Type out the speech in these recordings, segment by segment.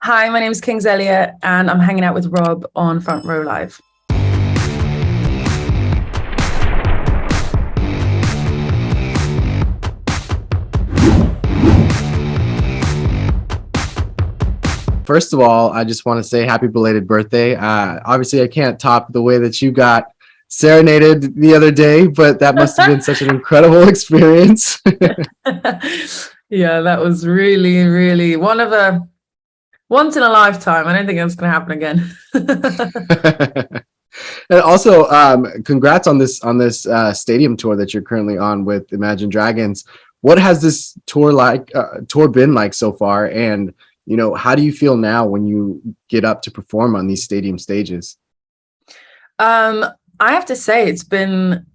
Hi, my name is Kings Elliot, and I'm hanging out with Rob on Front Row Live. First of all, I just want to say happy belated birthday. Obviously, I can't top the way that you got serenaded the other day, but that must have been such an incredible experience. Yeah, that was really, really once in a lifetime. I don't think that's going to happen again. And also, congrats on this stadium tour that you're currently on with Imagine Dragons. What has this tour been like so far? And how do you feel now when you get up to perform on these stadium stages? I have to say it's been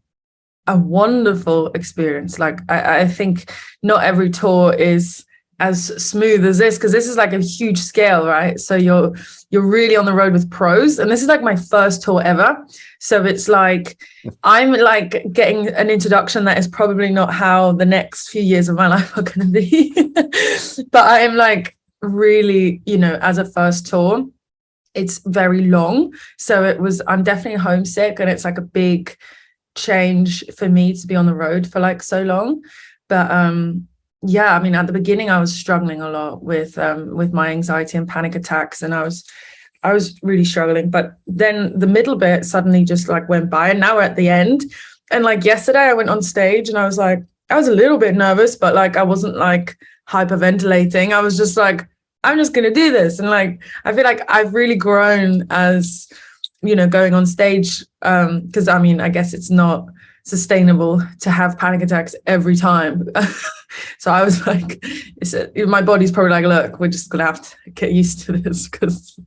a wonderful experience. Like I think not every tour is as smooth as this, because this is like a huge scale, right? So you're really on the road with pros, and this is like my first tour ever. So it's like I'm like getting an introduction that is probably not how the next few years of my life are going to be. But I am like really, as a first tour, it's very long. So I'm definitely homesick, and it's like a big change for me to be on the road for like so long. But yeah, I mean, at the beginning I was struggling a lot with my anxiety and panic attacks, and I was really struggling. But then the middle bit suddenly just like went by, and now we're at the end. And like yesterday I went on stage and I was a little bit nervous, but like I wasn't like hyperventilating. I was just like, I'm just gonna do this. And like I feel like I've really grown as going on stage, because I mean, I guess it's not sustainable to have panic attacks every time. So I was like, my body's probably like, look, we're just gonna have to get used to this because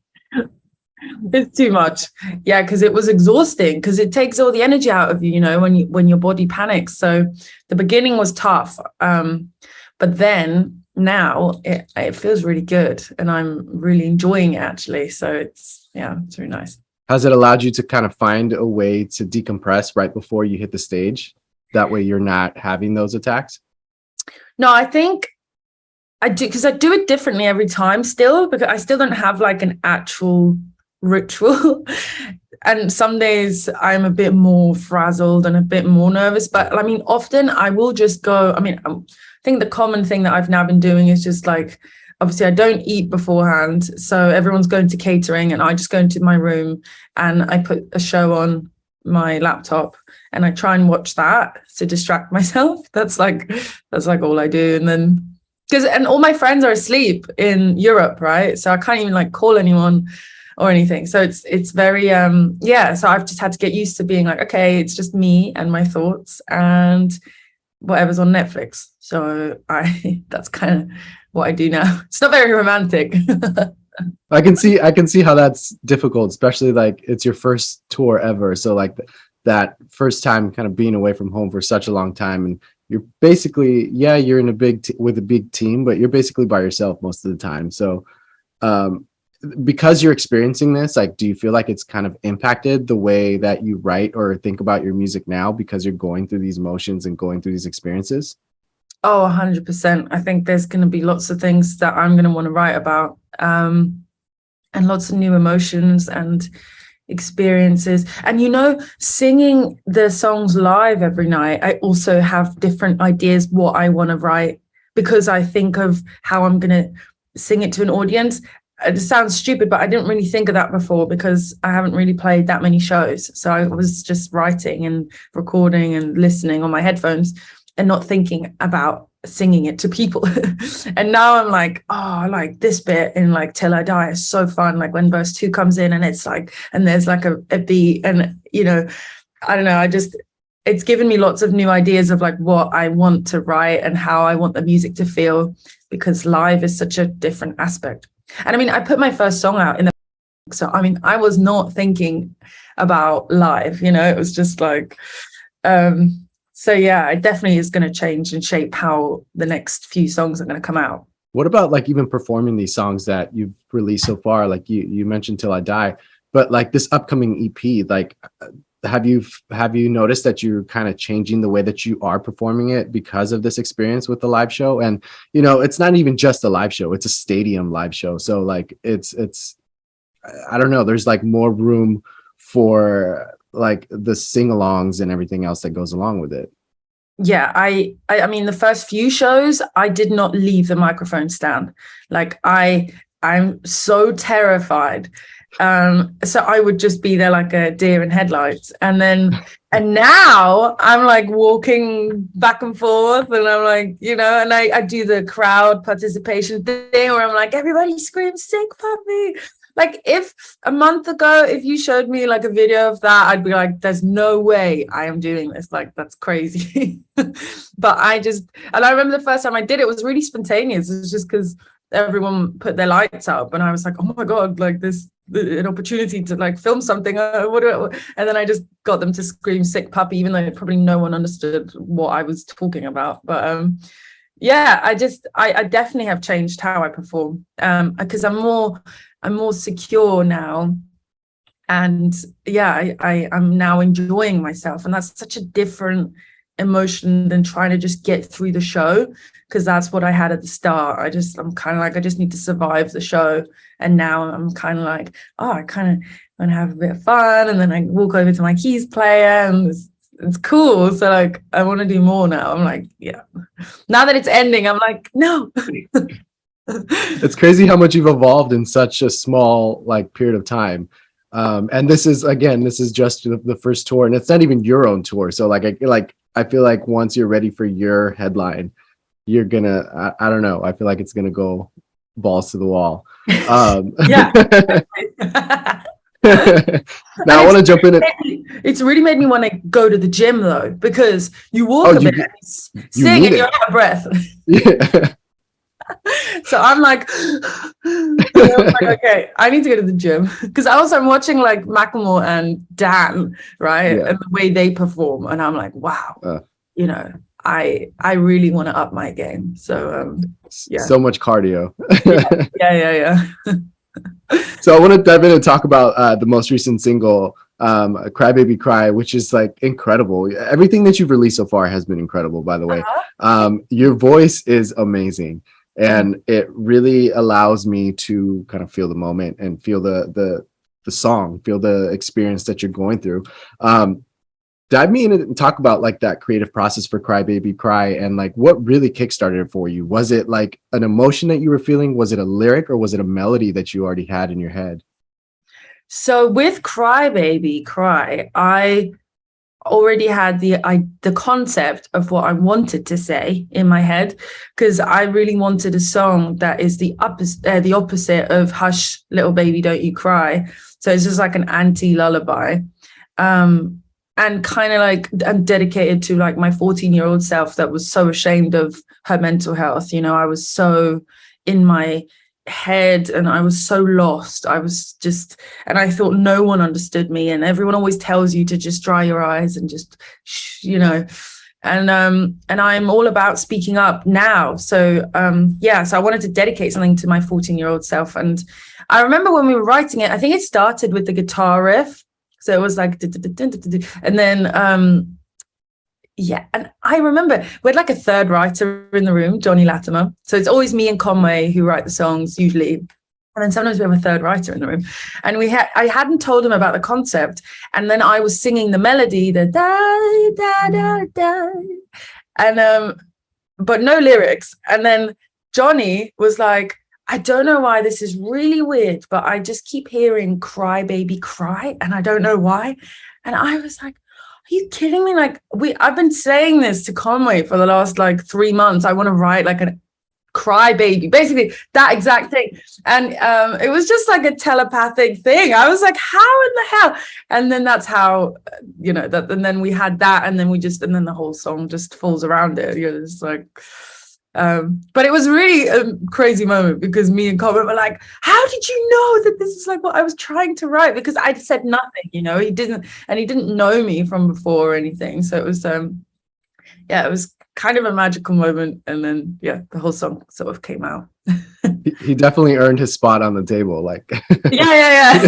it's too much. Yeah, because it was exhausting, because it takes all the energy out of you, when your body panics. So the beginning was tough, but then now it feels really good, and I'm really enjoying it actually. So it's really nice. Has it allowed you to kind of find a way to decompress right before you hit the stage? That way you're not having those attacks? No, I think I do, because I do it differently every time still, because I still don't have like an actual ritual. And some days I'm a bit more frazzled and a bit more nervous. But I mean, often I will just go. I mean, I think the common thing that I've now been doing is just like, obviously I don't eat beforehand, so everyone's going to catering, and I just go into my room and I put a show on my laptop and I try and watch that to distract myself. That's like all I do. And then and all my friends are asleep in Europe, right? So I can't even like call anyone or anything. So it's very so I've just had to get used to being like, okay, it's just me and my thoughts and whatever's on Netflix. So that's kind of what I do now. It's not very romantic. I can see how that's difficult, especially like it's your first tour ever. So like that first time kind of being away from home for such a long time, and you're basically, you're in with a big team, but you're basically by yourself most of the time. So because you're experiencing this, like, do you feel like it's kind of impacted the way that you write or think about your music now, because you're going through these emotions and going through these experiences? Oh, 100%. I think there's going to be lots of things that I'm going to want to write about, and lots of new emotions and experiences. And singing the songs live every night, I also have different ideas what I want to write, because I think of how I'm going to sing it to an audience. It sounds stupid, but I didn't really think of that before, because I haven't really played that many shows. So I was just writing and recording and listening on my headphones and not thinking about singing it to people. And now I'm like, oh, like this bit in like Till I Die is so fun. Like when verse 2 comes in and it's like, and there's like a beat, and I don't know, it's given me lots of new ideas of like what I want to write and how I want the music to feel, because live is such a different aspect. And I mean, I put my first song out so I mean, I was not thinking about live, it was just like, so yeah, it definitely is going to change and shape how the next few songs are going to come out. What about like even performing these songs that you've released so far? Like you mentioned Till I Die, but like this upcoming EP, like have you noticed that you're kind of changing the way that you are performing it because of this experience with the live show? And it's not even just a live show, it's a stadium live show, so like it's I don't know, there's like more room for like the sing-alongs and everything else that goes along with it. Yeah, I mean, the first few shows, I did not leave the microphone stand. Like I'm so terrified. So I would just be there like a deer in headlights. And now I'm like walking back and forth, and I'm like, and I do the crowd participation thing where I'm like, everybody scream sick puppy. Like, if a month ago, if you showed me like a video of that, I'd be like, there's no way I am doing this. Like, that's crazy. But and I remember the first time I did it was really spontaneous. It was just because everyone put their lights up, and I was like, oh my God, like an opportunity to like film something. And then I just got them to scream sick puppy, even though probably no one understood what I was talking about. But yeah, I definitely have changed how I perform, because I'm more secure now, and yeah, I'm now enjoying myself, and that's such a different emotion than trying to just get through the show, because that's what I had at the start. I'm kind of like, I just need to survive the show, and now I'm kind of like, oh, I kind of want to have a bit of fun, and then I walk over to my keys player, and it's cool. So like, I want to do more now. I'm like, yeah, now that it's ending, I'm like, no. It's crazy how much you've evolved in such a small like period of time. And this is just the first tour, and it's not even your own tour. So like I feel like once you're ready for your headline, you're gonna, I don't know, I feel like it's gonna go balls to the wall. Yeah. Now I want to jump in. It's really made me want to go to the gym though, because you walk a bit, sing, and you're out of breath. Yeah. So I'm like, okay, I need to go to the gym, because I'm watching like Macklemore and Dan, right? Yeah. And the way they perform, and I'm like, wow, I really want to up my game. So yeah, so much cardio. yeah. So I want to dive in and talk about the most recent single, Crybaby Cry, which is like incredible. Everything that you've released so far has been incredible, by the way. Your voice is amazing, and it really allows me to kind of feel the moment and feel the song, feel the experience that you're going through. Dive me in and talk about like that creative process for Crybaby Cry, and like what really kickstarted it for you. Was it like an emotion that you were feeling? Was it a lyric, or was it a melody that you already had in your head? So with Crybaby Cry, I already had the concept of what I wanted to say in my head, because I really wanted a song that is the opposite of Hush Little Baby Don't You Cry. So it's just like an anti-lullaby. And kind of like, I'm dedicated to like my 14-year-old self that was so ashamed of her mental health. I was so in my head, and I was so lost. And I thought no one understood me, and everyone always tells you to just dry your eyes and just, and I'm all about speaking up now. So so I wanted to dedicate something to my 14-year-old self. And I remember when we were writing it, I think it started with the guitar riff. So it was like, and then, and I remember we had like a third writer in the room, Johnny Latimer. So it's always me and Conway who write the songs usually. And then sometimes we have a third writer in the room. And I hadn't told him about the concept. And then I was singing the melody, the da, da, da, da. And, but no lyrics. And then Johnny was like, I don't know why this is really weird, but I just keep hearing Cry Baby Cry, and I don't know why. And I was like, are you kidding me? Like, I've been saying this to Conway for the last like 3 months. I want to write like a cry baby, basically that exact thing. And it was just like a telepathic thing. I was like, how in the hell? And then that's how, and then we had that, and then and then the whole song just falls around it. It's like, but it was really a crazy moment, because me and Colin were like, how did you know that this is like what I was trying to write? Because I'd said nothing, he didn't know me from before or anything. So it was it was kind of a magical moment. And then the whole song sort of came out. He definitely earned his spot on the table. Like, Yeah.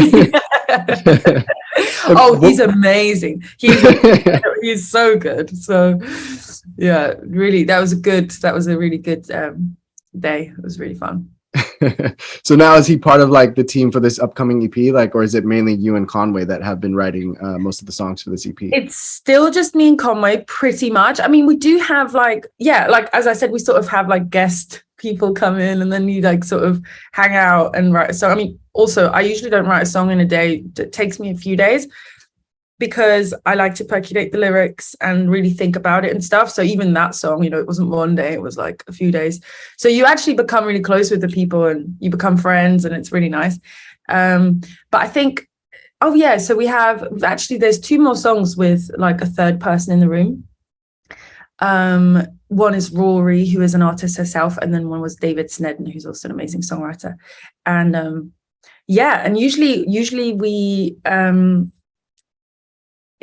Oh, he's amazing. He's so good. So yeah, really, that was a really good day. It was really fun. So now is he part of like the team for this upcoming EP, like, or is it mainly you and Conway that have been writing most of the songs for this EP? It's still just me and Conway pretty much. I mean, we do have like as I said, we sort of have like guest people come in and then you like sort of hang out and write. So I mean, also I usually don't write a song in a day. It takes me a few days because I like to percolate the lyrics and really think about it and stuff. So even that song, it wasn't one day, it was like a few days. So you actually become really close with the people and you become friends and it's really nice. But I think, oh yeah, so there's 2 more songs with like a third person in the room. One is Rory, who is an artist herself, and then one was David Snedden, who's also an amazing songwriter. And and usually we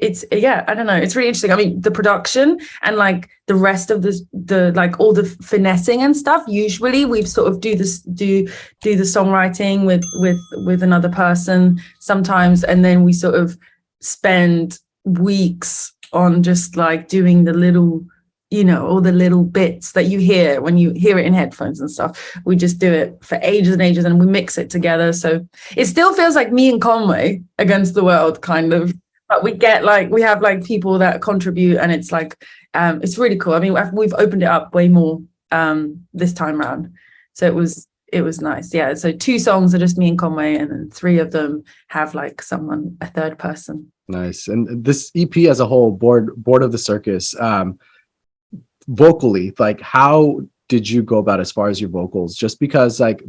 I don't know, it's really interesting. I mean, the production and like the rest of the like all the finessing and stuff, usually we've sort of do the songwriting with another person sometimes, and then we sort of spend weeks on just like doing the little, all the little bits that you hear when you hear it in headphones and stuff. We just do it for ages and ages and we mix it together. So it still feels like me and Conway against the world, kind of. But we have like people that contribute and it's like, it's really cool. I mean, we've opened it up way more this time around. So it was nice. Yeah. So 2 songs are just me and Conway, and then 3 of them have like a third person. Nice. And this EP as a whole, Bored of the Circus, vocally, like how did you go about as far as your vocals? Just because like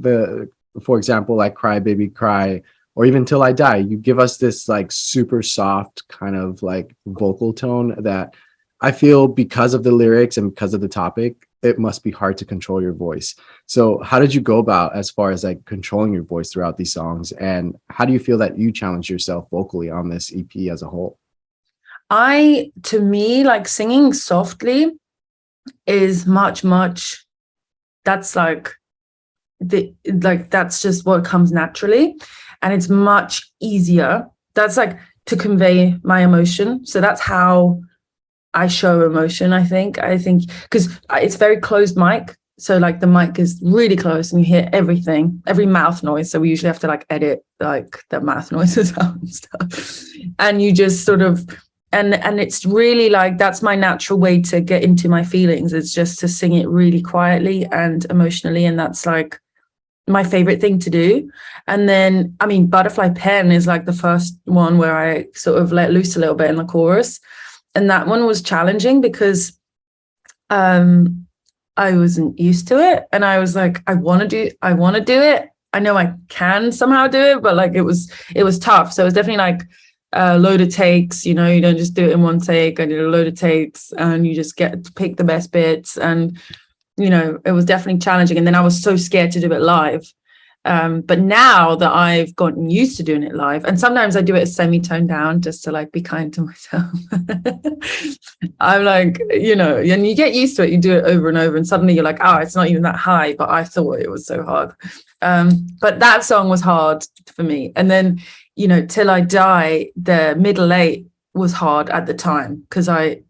for example, like Crybaby Cry, or even Till I Die, you give us this like super soft kind of like vocal tone that I feel, because of the lyrics and because of the topic, it must be hard to control your voice. So how did you go about as far as like controlling your voice throughout these songs? And how do you feel that you challenge yourself vocally on this EP as a whole? To me, like singing softly is much, that's like that's just what comes naturally. And it's much easier. That's like to convey my emotion. So that's how I show emotion, I think. Because it's very closed mic. So like the mic is really close and you hear everything, every mouth noise. So we usually have to like edit like the mouth noises out and stuff. And you just sort of, and it's really like, that's my natural way to get into my feelings. It's just to sing it really quietly and emotionally. And that's like my favorite thing to do. And then, I mean, Butterfly Pen is like the first one where I sort of let loose a little bit in the chorus. And that one was challenging because I wasn't used to it. And I was like, I want to do it. I know I can somehow do it, but like it was tough. So it was definitely like a load of takes, you don't just do it in one take. I did a load of takes and you just get to pick the best bits. And it was definitely challenging. And then I was so scared to do it live. But now that I've gotten used to doing it live, and sometimes I do it semi-toned down just to like be kind to myself. I'm like, and you get used to it, you do it over and over, and suddenly you're like, oh, it's not even that high, but I thought it was so hard. But that song was hard for me. And then, Till I Die, the middle 8 was hard at the time because I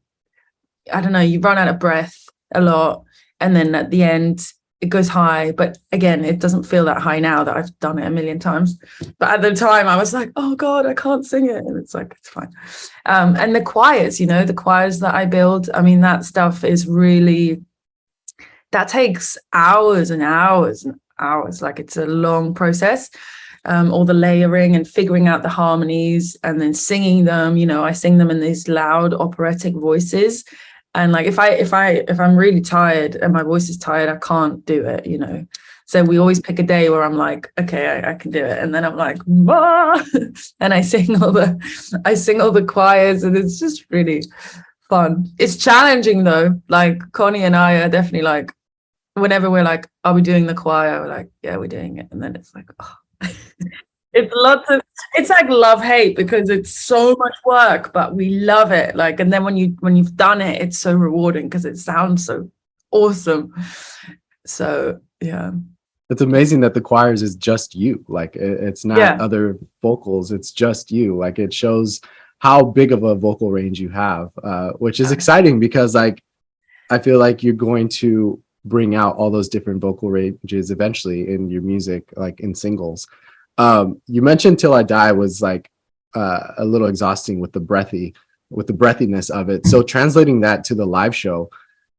don't know, you run out of breath a lot. And then at the end, it goes high. But again, it doesn't feel that high now that I've done it a million times. But at the time, I was like, oh, God, I can't sing it. And it's like, it's fine. And the choirs, the choirs that I build, I mean, that stuff is really, that takes hours and hours and hours. Like it's a long process. All the layering and figuring out the harmonies and then singing them. I sing them in these loud operatic voices. And like if I'm really tired and my voice is tired, I can't do it, So we always pick a day where I'm like, okay, I can do it. And then I'm like, bah! And I sing all the choirs, and it's just really fun. It's challenging though. Like Connie and I are definitely like, whenever we're like, are we doing the choir? We're like, yeah, we're doing it. And then it's like, oh. It's like love-hate because it's so much work, but we love it. Like, and then when you've done it, it's so rewarding because it sounds so awesome. So yeah. It's amazing that the choirs is just you. Like it's not Yeah. other vocals. It's just you. Like it shows how big of a vocal range you have, which is exciting because like I feel like you're going to bring out all those different vocal ranges eventually in your music, like in singles. You mentioned "Till I Die" was like a little exhausting with the breathiness of it. So translating that to the live show,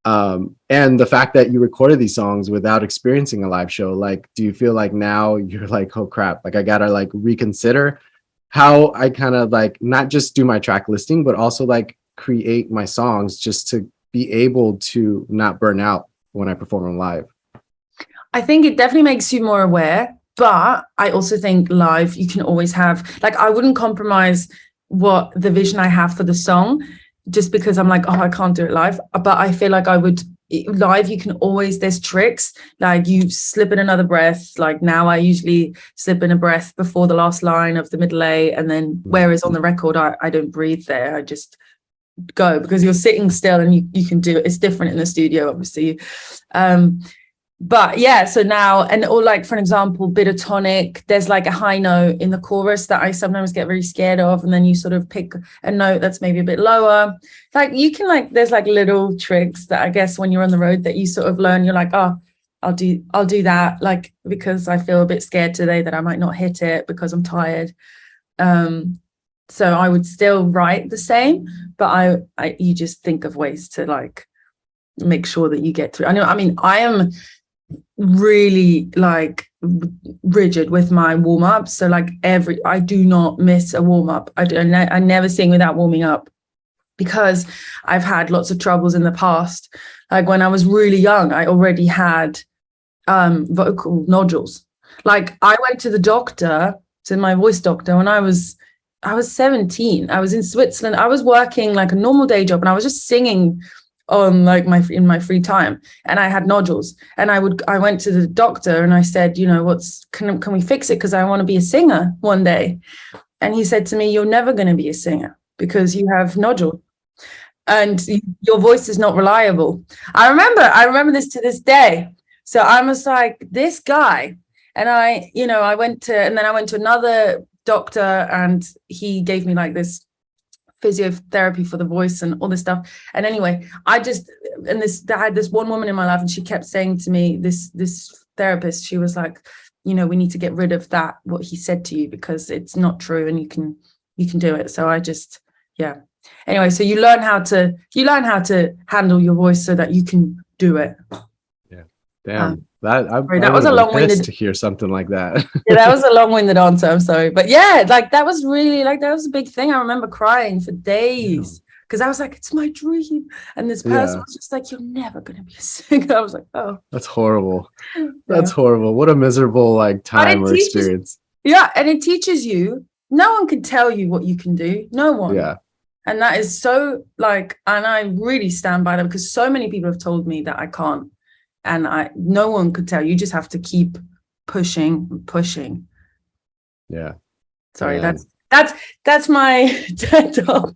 and the fact that you recorded these songs without experiencing a live show, like do you feel like now you're like, oh crap, like I gotta like reconsider how I kind of like not just do my track listing but also like create my songs just to be able to not burn out when I perform them live? I think it definitely makes you more aware, but I also think live you can always have, like, I wouldn't compromise what the vision I have for the song just because I'm like, oh, I can't do it live. But I feel like I would live, you can always, there's tricks, like you slip in another breath. Like now I usually slip in a breath before the last line of the middle A, and then whereas on the record I don't breathe there, I just go, because you're sitting still and you can do it. It's different in the studio, obviously. But yeah, so now, and or like for an example, bit of tonic, there's like a high note in the chorus that I sometimes get very scared of, and then you sort of pick a note that's maybe a bit lower. Like you can like, there's like little tricks that I guess when you're on the road that you sort of learn. You're like, oh, I'll do that, like because I feel a bit scared today that I might not hit it because I'm tired. So I would still write the same, but I you just think of ways to like make sure that you get through. I mean, I am really like rigid with my warm-ups, so like I do not miss a warm-up. I never sing without warming up, because I've had lots of troubles in the past. Like when I was really young, I already had vocal nodules. Like I went to the doctor, to my voice doctor, when I was 17. I was in Switzerland. I was working like a normal day job and I was just singing on like in my free time, and I had nodules, and I went to the doctor and I said, you know, can we fix it, because I want to be a singer one day. And he said to me, you're never going to be a singer because you have nodule and your voice is not reliable. I remember this to this day. So I was like, this guy, and I went to another doctor, and he gave me like this physiotherapy for the voice and all this stuff. And anyway, I had this one woman in my life, and she kept saying to me, this therapist, she was like, you know, we need to get rid of that, what he said to you, because it's not true and you can do it. So I just, yeah. Anyway, so you learn how to handle your voice so that you can do it. Yeah. Damn. That was a long-winded to hear something like that. Yeah, that was a long-winded answer. I'm sorry, but yeah, like that was really like that was a big thing. I remember crying for days because I was like, it's my dream, and this person was just like, you're never gonna be a singer. I was like, oh, that's horrible. That's horrible. What a miserable like time or experience. Yeah, and it teaches you. No one can tell you what you can do. No one. Yeah. And that is so like, and I really stand by that, because so many people have told me that I can't. And no one could tell. You just have to keep pushing. Yeah. Sorry, that's my TED Talk.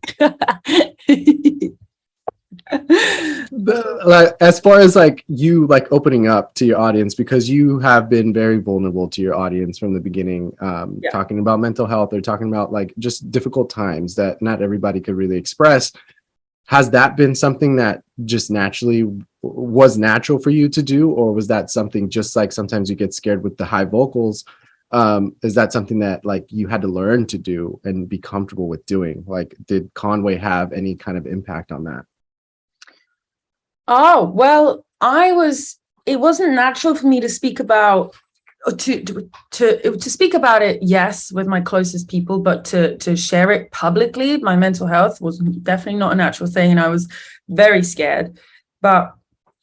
Like, as far as like you like opening up to your audience, because you have been very vulnerable to your audience from the beginning, talking about mental health or talking about like just difficult times that not everybody could really express. Has that been something that just was natural for you to do, or was that something just like sometimes you get scared with the high vocals? Is that something that like you had to learn to do and be comfortable with doing? Like, did Conway have any kind of impact on that? Oh, well, it wasn't natural for me to speak about to speak about it, yes, with my closest people, but to share it publicly, my mental health was definitely not a natural thing, and I was very scared. But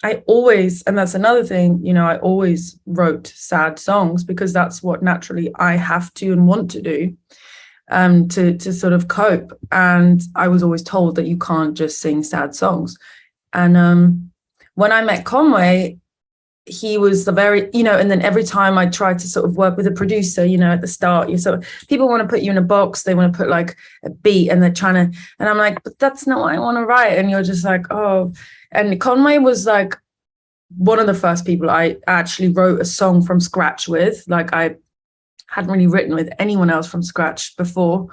I always, and that's another thing, you know, I always wrote sad songs because that's what naturally I have to and want to do, to sort of cope. And I was always told that you can't just sing sad songs. And when I met Conway, he was the very, you know, and then every time I tried to sort of work with a producer, you know, at the start, people want to put you in a box, they want to put like a beat, and they're trying to, and I'm like, but that's not what I want to write. And you're just like, oh. And Conway was like one of the first people I actually wrote a song from scratch with. Like, I hadn't really written with anyone else from scratch before.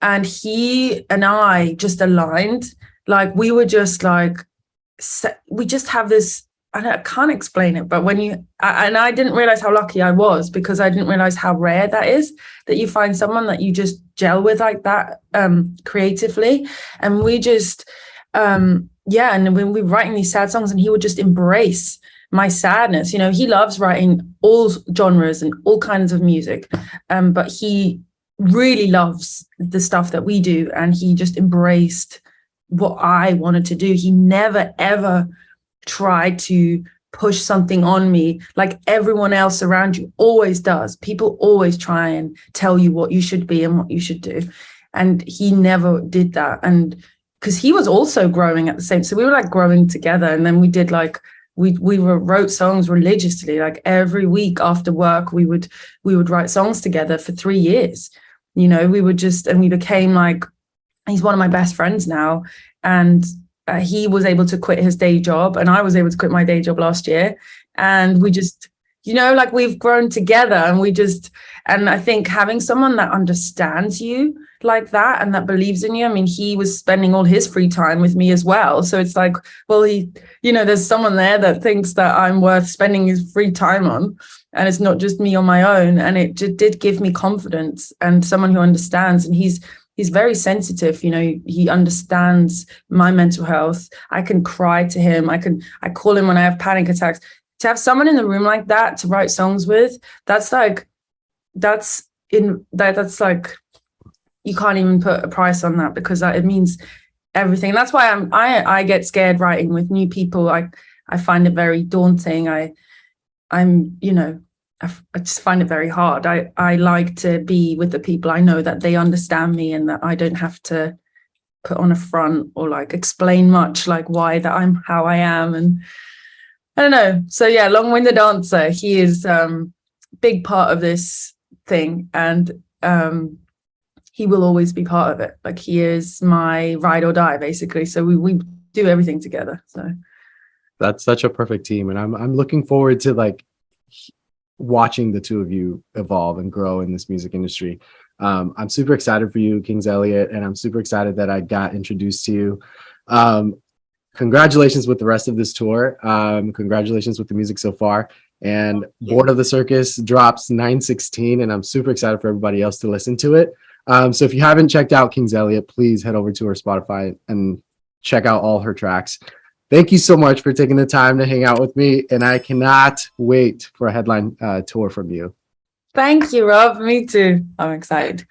And he and I just aligned. Like, we were just like, we just have this, I can't explain it, but and I didn't realize how lucky I was, because I didn't realize how rare that is, that you find someone that you just gel with like that, creatively. And we just, and when we were writing these sad songs, and he would just embrace my sadness. You know, he loves writing all genres and all kinds of music, but he really loves the stuff that we do, and he just embraced what I wanted to do. He never ever tried to push something on me like everyone else around you always does. People always try and tell you what you should be and what you should do, and he never did that. And because he was also growing at the same, so we were like growing together. And then we did like, we wrote songs religiously, like every week after work we would write songs together for 3 years. You know, we would just, and we became like, he's one of my best friends now. And he was able to quit his day job, and I was able to quit my day job last year. And we just, you know, like, we've grown together. And I think having someone that understands you like that and that believes in you. I mean, he was spending all his free time with me as well. So it's like, well, there's someone there that thinks that I'm worth spending his free time on, and it's not just me on my own. And it just did give me confidence, and someone who understands. And he's very sensitive. You know, he understands my mental health. I can cry to him. I call him when I have panic attacks. To have someone in the room like that to write songs with, that's like, you can't even put a price on that, because it means everything. And that's why I get scared writing with new people. I find it very daunting. I just find it very hard. I like to be with the people I know that they understand me, and that I don't have to put on a front or like explain much, like why that I'm how I am. And I don't know. So yeah, long-winded answer. He is big part of this thing, and he will always be part of it. Like, he is my ride or die, basically. So we do everything together. So that's such a perfect team, and I'm looking forward to like watching the two of you evolve and grow in this music industry. I'm super excited for you, Kings Elliot, and I'm super excited that I got introduced to you. Congratulations with the rest of this tour. Congratulations with the music so far. And Bored of the Circus drops 9/16, and I'm super excited for everybody else to listen to it. So if you haven't checked out Kings Elliot, please head over to her Spotify and check out all her tracks. Thank you so much for taking the time to hang out with me, and I cannot wait for a headline tour from you. thank you, Rob. Me too. I'm excited.